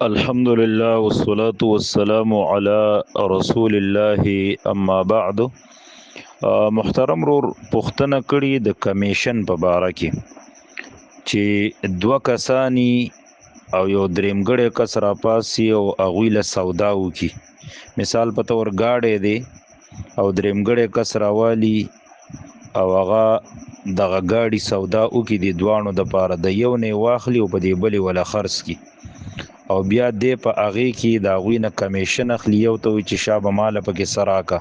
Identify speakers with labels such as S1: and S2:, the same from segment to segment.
S1: الحمد لله والصلاة والسلام على رسول الله اما بعد. محترم رور پختنه کړي د کمیشن په باره کې چې دوه کسانی او یو دریمګړی کس را پاسي او اغوی له سودا وکي. مثال په تور گاډی دی او دریمګړی کس راوالی او هغه دغه گاډي سودا وکي د دوانو د پاره د یو نه واخلي او په دې بلی ولا خرڅ کی او بیا دې په هغه کې دا غوینه کمیشن اخلي. یو ته چې شابه مال پکې سراکا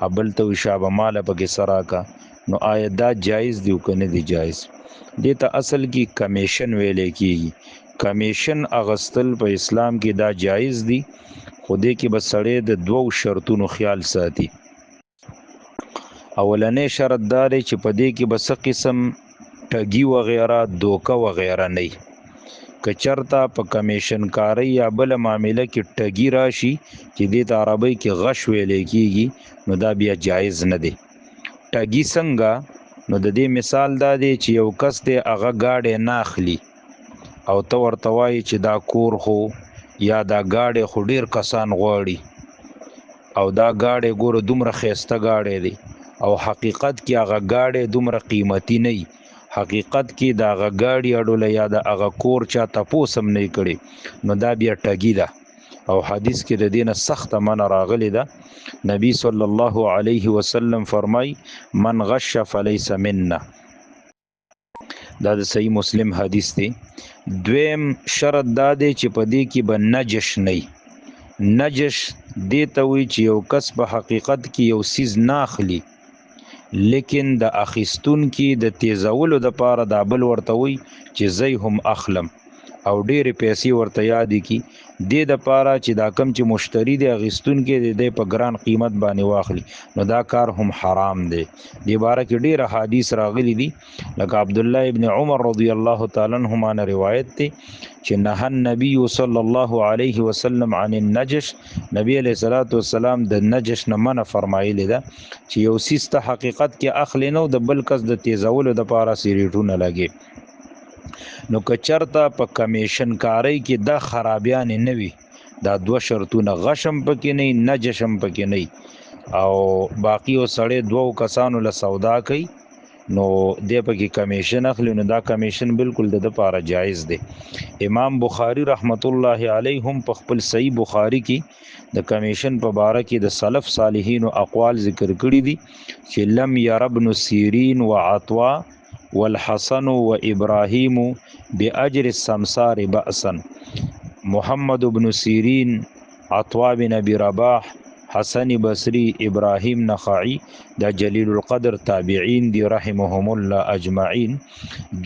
S1: ابل ته شابه مال پکې سراکا، نو آیا دا جایز دی او کنه دی جایز؟ دې ته اصل کې کمیشن ویلې کیږي. کمیشن اغستل په اسلام کې دا جایز دی، خو دې کې بس سړی د دوو شرطونو خیال ساتي. اولنې شرط دا دی چې په دې کې بس قسم ټګي وغیرہ دوکه وغیرہ نه وي. که چرته په کمیشن کاری یا بل معامله کې ټګي راشي چې دې ته عربی کې غش ویلې کیږي، نو دا بیا جایز نه دی. ټګي څنګه؟ نو د دې مثال دا دی چې یو کس دی هغه گاډی نه اخلي او ته ورته وایي چې دا کور خو یا دا گاډی خو ډیر کسان غواړي او دا گاډی ګوره دومره ښایسته گاډی دی او حقیقت کې هغه گاډی دومره قیمتي نه وي. حقیقت کې دا هغه گاډي اډوله یا د هغه کور چا تپوس هم نه کړي، نو دا بیا ټګي ده او حدیث کې د دینه سخت منع راغلی ده. نبی صلی الله علیه وسلم فرمای من غش فلیس منا. دا د صحیح مسلم حدیث دی. دویم شرط دا دی چې په دې کې به نجش نه. نجش دې ته وایي چې یو کس په حقیقت کې یو سیز نه اخلي، لیکن د اخیستون کې د تیزولو د پاره دا بل ورته وي چې زی هم اخلم او ډېرې پیسې ورته یادې کی دې د پاره چې دا کم چې مشتری دی اخیستون کې د په ګران قیمت باندې واخلي، نو دا کار هم حرام دی. دې باره کې ډېر حدیث راغلي دي، لکه عبد الله ابن عمر رضی الله تعالی عنهما نه روایت دی چې نه النبي صلی الله علیه وسلم عن النجش. نبی علیہ الصلوۃ والسلام د نجش نه منع فرمایلی ده چې یو سیس ته حقیقت کې اخلي نو د بل کس د تیزولو د پاره سیریټونه لګي. نو که چرته په کمیشن کاری کې د خرابیان نه وي، دا دوه شرطونه غشم پکې نه، نجشم پکې نه، او باقی او سړی دوه کسانو له سودا کوي، نو دې پکې کمیشن اخلي، نو دا کمیشن بالکل د پاره جایز دی. امام بخاری رحمت الله علیه هم په خپل صحیح بخاری کې د کمیشن په باره کې د سلف صالحین او اقوال ذکر کړي دي چې لم ير ابن سیرین وعطوا والحسن وابراهیم باجر السمسار بأسا. محمد بن سیرین، عطوا بن ابي رباح، حسن بصری، ابراهیم نخعی دا جلیل القدر تابعین دی رحمهم الله اجمعین.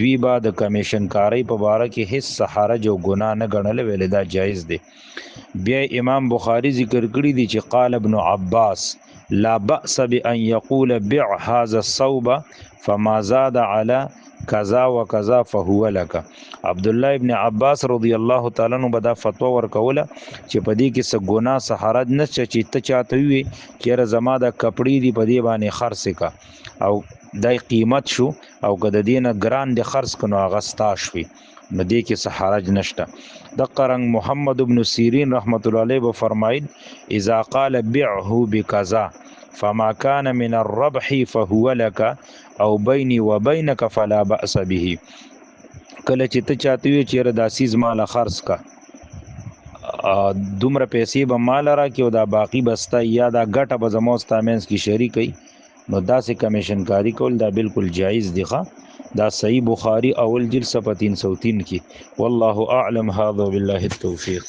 S1: دوی با د کمیشن کاری په باره کې هیڅ حرج او ګناه نه ګڼل، ویل دا جایز دی. بیا امام بخاری ذکر کړی دی چې قال ابن عباس لا بأس بأن يقول بع هذا الصوب فما زاد على کذا و کذا فهو لك. عبد الله ابن عباس رضی الله تعالی عنہ بدا فتوا ورکوله چې په دې کې څه ګناه څه حرج نشته چې ته چاته وي چې زما د کپړې دی په دې باندې خرڅ کا او دای قیمت شو او که د دینه ګران دی خرڅ کنو هغه ستا شوي، نو دې کې څه حرج نشته. د قرنګ محمد ابن سیرین رحمت الله علیه به فرمایل اذا قال بيعه بكذا فما كان من الربح فهو لك او بيني وبينك فلا بأس به. کله چې ته چاته وي چې دا سیز مال خرڅ کا دومره پیسې به مال را کې او دا باقی بستا یا دا ګټه به زمو استامنس کی شریک وي، نو دا سه کمیشن کاری کول دا بالکل جایز دی. دا صحیح بخاری اول جلد صفحه 303 کې. والله اعلم. هذا بالله التوفیق.